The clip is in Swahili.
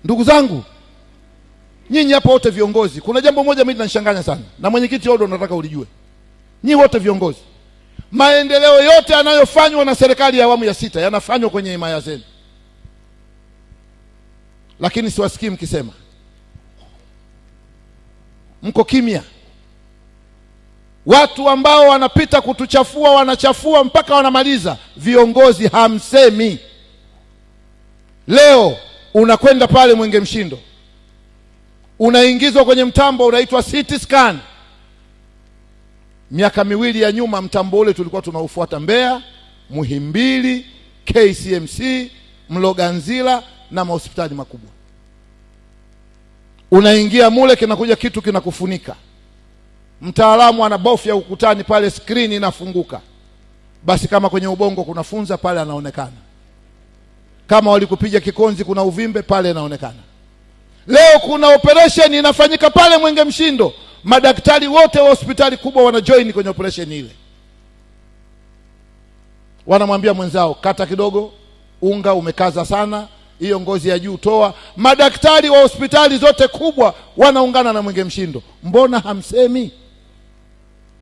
Ndugu zangu, nyinyi hapa wote viongozi, kuna jambo moja mimi linanishanganya sana, na mwenyekiti Odo nataka ulijue. Nyinyi wote viongozi, maendeleo yote yanayofanywa na serikali ya awamu ya 6 yanafanywa kwenye himaya zenu, lakini siwasikii mkisema. Mko kimya. Watu ambao wanapita kutuchafua wanachafua mpaka wanamaliza. Viongozi hamsemi. Leo unakwenda pale Mwenge Mshindo, unaingizwa kwenye mtambo unaitwa CT scan. Miaka miwili ya nyuma mtambo ule tulikuwa tunaufuata Mbeya, Muhimbili, KCMC, Mloganzila na mahospitali makubwa. Unaingia mule, kinakuja kitu kinakufunika. Mtaalamu anabofya ukutani pale, screen inafunguka. Basi kama kwenye ubongo kuna funza pale anaonekana. Kama walikupiga kikonzi kuna uvimbe pale anaonekana. Leo kuna operation inafanyika pale Mwenge Mshindo. Madaktari wote wa hospitali kubwa wanajoin kwenye operation ile. Wanamwambia mwenzao, kata kidogo, unga umekaza sana, hiyo ngozi ya juu toa. Madaktari wa hospitali zote kubwa wanaungana na Mwenge Mshindo. Mbona hamsemi?